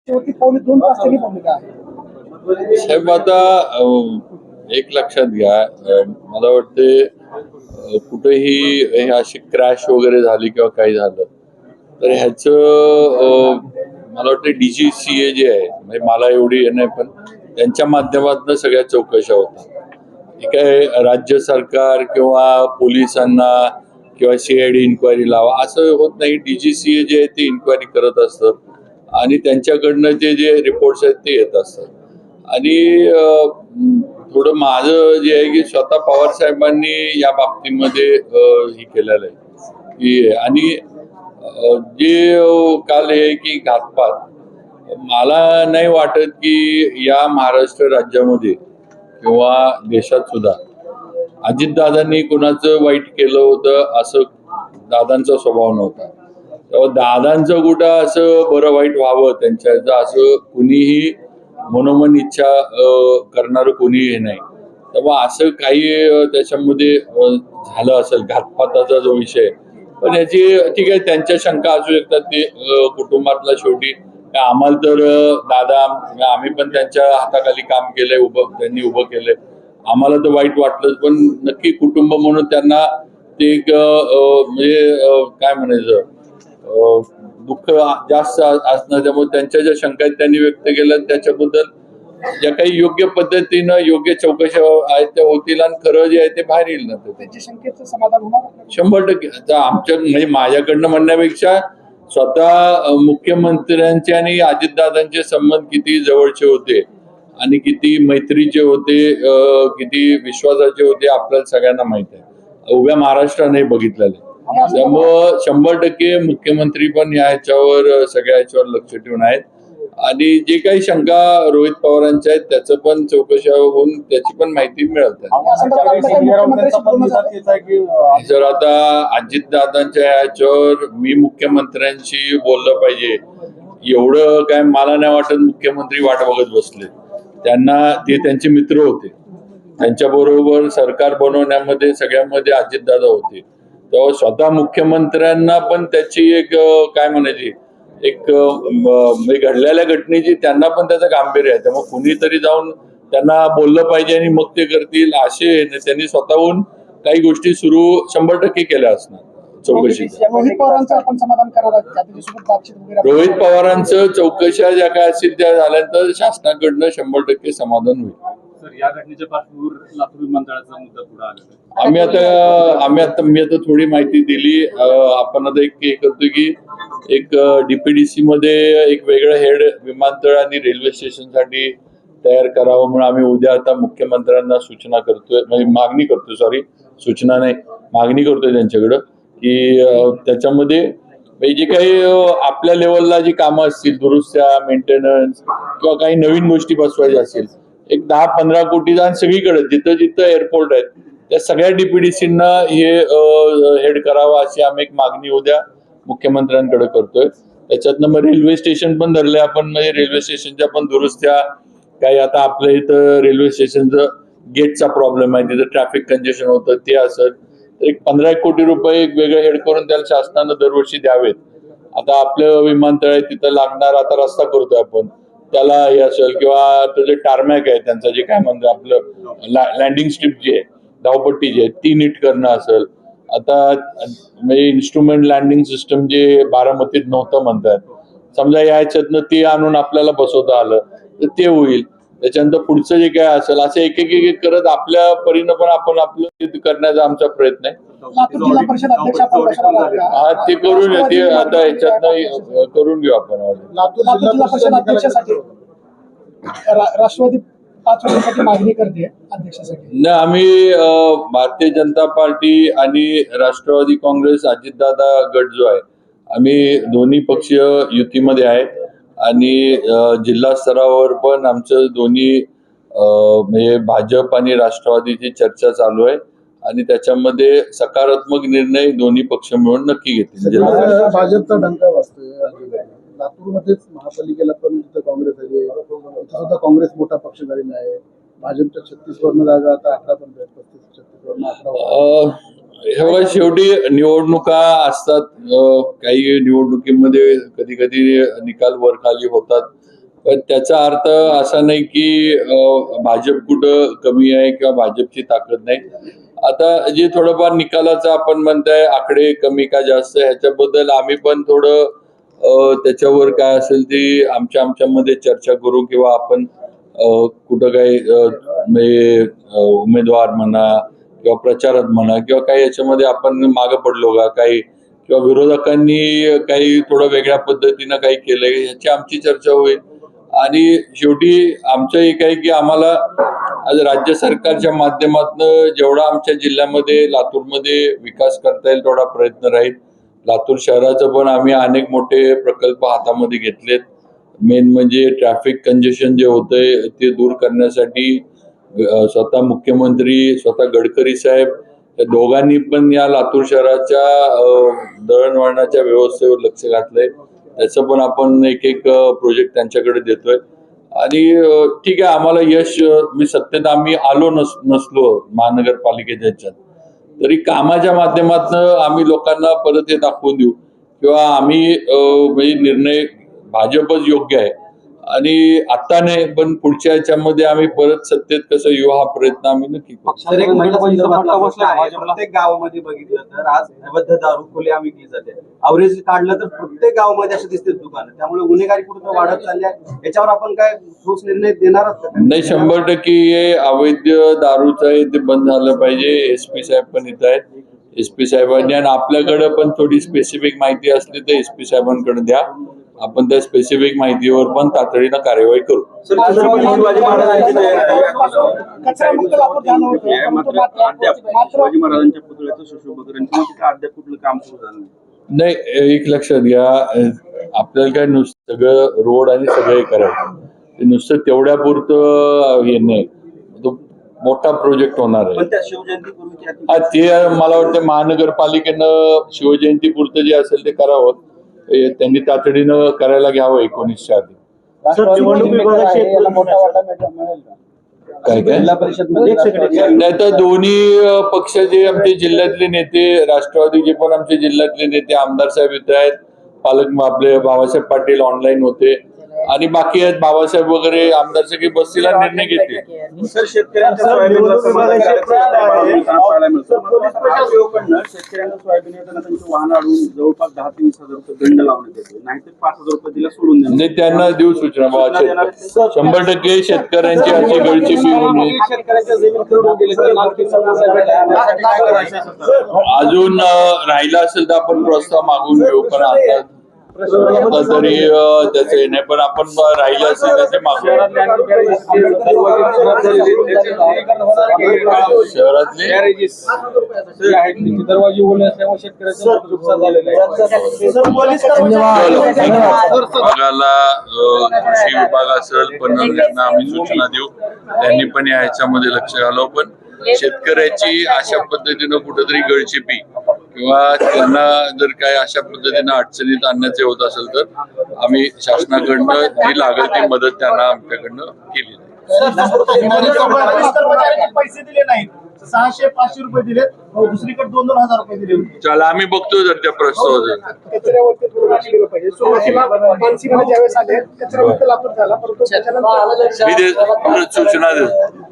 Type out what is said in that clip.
शेवटी पावणे 2 तास त्यांनी भूमिका आहे. साहेब आता एक लक्षात घ्या, मला वाटते कुठेही हे अशी क्रॅश वगैरे झाली किंवा काही झालं तर ह्याचं मला वाटतं DGCA जे आहे, म्हणजे मला एवढी हे नाही, पण त्यांच्या माध्यमातून सगळ्या चौकशा होतात. ठीक आहे, राज्य सरकार किंवा पोलिसांना किंवा CID इन्क्वायरी लावा असं होत नाही. DGCA जे आहे ते इन्क्वायरी करत असतं आणि त्यांच्याकडनं जे रिपोर्ट्स आहेत ते येत असतात. आणि थोडं माझं जे आहे की स्वतः पवार साहेबांनी या बाबतीमध्ये हे केलेलं आहे की, आणि जे काल हे की घातपात, मला नाही वाटत की या महाराष्ट्र राज्यामध्ये किंवा देशात सुद्धा अजितदादांनी कुणाचं वाईट केलं होतं असं दादांचा स्वभाव नव्हता. तेव्हा दादांचं कुठं असं बरं वाईट व्हावं त्यांच्या असं कुणीही मनोमन इच्छा करणारं कोणीही नाही. तेव्हा असं काही त्याच्यामध्ये झालं असेल घातपाताचा जो विषय, पण याची ठीक आहे त्यांच्या शंका असू शकतात. ते कुटुंबातला शेवटी आम्हाला तर दादा, आम्ही पण त्यांच्या हाताखाली काम केलंय, त्यांनी उभं केलंय, आम्हाला तर वाईट वाटलं, पण नक्की कुटुंब म्हणून त्यांना ते एक म्हणजे काय म्हणायचं दुःख जास्त असणं, त्यामुळे त्यांच्या ज्या शंका आहेत त्यांनी व्यक्त केल्या, त्याच्याबद्दल ज्या काही योग्य पद्धतीनं योग्य चौकशा आहेत त्या होतील आणि खरं जे आहे ते बाहेर येईल ना. त्यांच्या शंकेचं समाधान होणार 100%. आता आमच्या म्हणजे माझ्याकडनं म्हणण्यापेक्षा स्वतः मुख्यमंत्र्यांचे आणि अजितदादांचे संबंध किती जवळचे होते आणि किती मैत्रीचे होते, किती विश्वासाचे होते, आपल्याला सगळ्यांना माहित आहे, उभ्या महाराष्ट्राने बघितलेले. त्यामुळं 100% मुख्यमंत्री पण ह्याच्यावर सगळ्या ह्याच्यावर लक्ष ठेवून आहेत आणि जे काही शंका रोहित पवारांच्या आहेत त्याचं पण चौकशा होऊन त्याची पण माहिती मिळत आहे. जर आता अजितदादांच्या ह्याच्यावर मी मुख्यमंत्र्यांशी बोललं पाहिजे एवढं काय मला नाही वाटत मुख्यमंत्री वाट बघत बसले. त्यांना ते त्यांचे मित्र होते, त्यांच्या बरोबर सरकार बनवण्यामध्ये सगळ्यामध्ये अजितदादा होते. तेव्हा स्वतः मुख्यमंत्र्यांना पण त्याची एक काय म्हणायची एक घडलेल्या घटनेची त्यांना पण त्याचं गांभीर्य आहे. त्यामुळे कुणीतरी जाऊन त्यांना बोललं पाहिजे आणि मग ते करतील असे त्यांनी स्वतःहून काही गोष्टी सुरू 100% केल्या असणार चौकशी. रोहित पवारांचं आपण समाधान करावं. रोहित पवारांचं चौकशा ज्या काय असतील त्या झाल्यानंतर शासनाकडनं 100% समाधान होईल. या घटनेच्या पार्श्वभूमीवर लातूर विमानतळाचा मुद्दा पुढे आलेला आहे. मी आता थोडी माहिती दिली. आपण आता एक करतोय की एक DPDC मध्ये एक वेगळं हेड विमानतळ आणि रेल्वे स्टेशन साठी तयार करावं म्हणून आम्ही उद्या आता मुख्यमंत्र्यांना सूचना करतोय, म्हणजे मागणी करतोय, सूचना नाही मागणी करतोय त्यांच्याकडं की त्याच्यामध्ये जे काही आपल्या लेवलला जी कामं असतील, दुरुस्त्या, मेंटेनन्स किंवा काही नवीन गोष्टी बसवायच्या असतील, एक 10-15 कोटी जाण सगळीकडे जिथं जिथं एअरपोर्ट आहेत त्या सगळ्या DPDCना हे हेड करावं अशी आम्ही एक मागणी उद्या मुख्यमंत्र्यांकडे करतोय. त्याच्यातनं मग रेल्वे स्टेशन पण धरले आपण, म्हणजे रेल्वे स्टेशनच्या पण दुरुस्त्या काही, आता आपल्या इथं रेल्वे स्टेशनचं गेटचा प्रॉब्लेम आहे, तिथं ट्रॅफिक कंजेशन होतं, ते असेल तर एक 15 कोटी रुपये एक वेगळं हेड करून त्याला शासनानं दरवर्षी द्यावेत. आता आपलं विमानतळ आहे तिथं लागणार आता रस्ता करतोय आपण, त्याला हे असेल किंवा तो जे टार्मॅक आहे त्यांचं जे काय म्हणतो आपलं लँडिंग स्ट्रिप जी आहे, धावपट्टी जी आहे ती नीट करणं असेल. आता म्हणजे इन्स्ट्रुमेंट लँडिंग सिस्टम जे बारामतीत नव्हतं म्हणतात, समजा या ह्याच्यातनं ते आणून आपल्याला बसवता आलं तर ते होईल. त्याच्यानंतर पुढचं जे काय असेल असं एक एक करत आपल्या परीनं पण आपण आपलं करण्याचा आमचा प्रयत्न आहे. हा ते करून ते आता ह्याच्यातनं करून घेऊ आपण. राष्ट्रवादी 5 वर्षांसाठी मागणी करते अध्यक्षासाठी. नाही, आम्ही भारतीय जनता पार्टी आणि राष्ट्रवादी काँग्रेस अजितदादा गट जो आहे, आम्ही दोन्ही पक्षीय युतीमध्ये आहे आणि जिल्हा स्तरावर पण आमचं दोन्ही म्हणजे भाजप आणि राष्ट्रवादीची चर्चा चालू आहे आणि त्याच्यामध्ये सकारात्मक निर्णय दोन्ही पक्ष मिळून नक्की घेतील. भाजपचा डंका वाजतोय लातूरमध्येच, महापालिकेला पण काँग्रेस आहे, इथं सुद्धा काँग्रेस मोठा पक्ष झालेला आहे. भाजपच्या 36 वर्ण जागा आता 18 पण 35-36 वर्ण 18. शेवटी निवडणुका असतात, काही निवडणुकीमध्ये कधी कधी निकाल वर खाली होतात, पण त्याचा अर्थ असा नाही की भाजप कुठं कमी आहे किंवा भाजपची ताकद नाही. आता जे थोडंफार निकालाचं आपण म्हणताय आकडे कमी का जास्त ह्याच्याबद्दल आम्ही पण थोडं त्याच्यावर काय असेल ती आमच्यामध्ये चर्चा करू किंवा आपण कुठं काही म्हणजे उमेदवार म्हणा किंवा प्रचारात म्हणा किंवा काही याच्यामध्ये आपण मागं पडलो का काही किंवा विरोधकांनी काही थोडं वेगळ्या पद्धतीनं काही केलंय याची आमची चर्चा होईल. आणि शेवटी आमचं एक आहे की आम्हाला आज राज्य सरकारच्या माध्यमातून जेवढा आमच्या जिल्ह्यामध्ये लातूरमध्ये विकास करता येईल तेवढा प्रयत्न राहील. लातूर शहराचं पण आम्ही अनेक मोठे प्रकल्प हातामध्ये घेतलेत. मेन म्हणजे ट्रॅफिक कंजेशन जे होतंय ते दूर करण्यासाठी स्वतः मुख्यमंत्री स्वतः गडकरी साहेब या दोघांनी पण या लातूर शहराच्या दळणवळणाच्या व्यवस्थेवर लक्ष घातलंय. त्याचं पण आपण एक प्रोजेक्ट त्यांच्याकडे देतोय. आणि ठीक आहे आम्हाला यश मी सत्तेत आम्ही आलो नसलो महानगरपालिकेच्या ह्याच्यात तरी कामाच्या माध्यमातून आम्ही लोकांना परत हे दाखवून देऊ किंवा आम्ही म्हणजे निर्णय भाजपच योग्य आहे आणि आता नाही पण पुढच्या याच्यामध्ये आम्ही परत सत्तेत कसं येऊ हा प्रयत्न आम्ही नक्की करू. प्रत्येक गावामध्ये बघितलं तर आज अवैध दारू खुले विकली जाते. अवरेज काढलं तर प्रत्येक गावामध्ये असे दिसते दुकानं. त्यामुळे गुन्हेगारी कुठं वाढत चालली आहे. याच्यावर आपण काय ठोस निर्णय देणार आहात? नाही 100% हे अवैध दारूचं आहे ते बंद झालं पाहिजे. SP साहेब पण इथं आहेत. SP साहेबांनी आणि आपल्याकडे पण थोडी स्पेसिफिक माहिती असली तर SP साहेबांकडे द्या. आपण त्या स्पेसिफिक माहितीवर पण तातडीनं कार्यवाही करू. शिवाजी महाराजांच्या पुतळ्याचं सुशोभीकरण अद्याप कुठलं काम सुरू झालं नाही. एक लक्षात घ्या आपल्याला काय नुसतं सगळं रोड आणि सगळं करायचं ते नुसतं तेवढ्या पुरतं हे नाही. तो मोठा प्रोजेक्ट होणार आहे. ते मला वाटतं महानगरपालिकेनं शिवजयंती पुरतं जे असेल ते करावं. त्यांनी तातडीनं करायला घ्यावं 19च्या आधी. काय काय नाही तर दोन्ही पक्ष जे आमचे जिल्ह्यातले नेते राष्ट्रवादीचे पण आमचे जिल्ह्यातले नेते आमदार साहेब इथे आहेत. पालक आपले बाबासाहेब पाटील ऑनलाईन होते आणि बाकी आहेत बाबासाहेब वगैरे आमदार सगळे बसतील निर्णय घेते. शेतकऱ्यांच्या सोयाबीन त्यांची वाहन अडवून जवळपास 10 ते 20 हजार रुपये दंड लावण्यात येतो. नाहीतर 5,000 रुपये दिला सोडून देणार. नाही त्यांना देऊ सूचना 100% शेतकऱ्यांची अशी गळचेपी होणे अजून राहिला असेल तर आपण प्रस्ताव मागून घेऊ. पण आता तरी त्याचे नाही पण आपण राहिलं असेल त्याचे मागू. शहरातले दरवाजे ओले असल्यामुळे शेतकऱ्याचं नुकसान झालेलं आहे. विभागाला कृषी विभाग असेल पण त्यांना आम्ही सूचना देऊ. त्यांनी पण या ह्याच्यामध्ये लक्ष घालावं. पण शेतकऱ्याची अशा पद्धतीनं कुठेतरी गळचेपी किंवा त्यांना जर काय अशा पद्धतीनं अडचणीत आणण्याचे होत असेल तर आम्ही शासनाकडनं जी लागेल ती मदत त्यांना आमच्याकडनं केली पैसे दिले नाहीत. 600-500 रुपये दिले दुसरीकडे 2-2 हजार रुपये दिले. चला आम्ही बघतो जर त्या प्रस्तावाचं कचऱ्यावरती थोडं लक्ष दिलं पाहिजे. सुरुवातीला मानसीमध्ये ज्यावेळेस आले कचऱ्यावरती लातूर झाला परंतु मी सूचना देतो.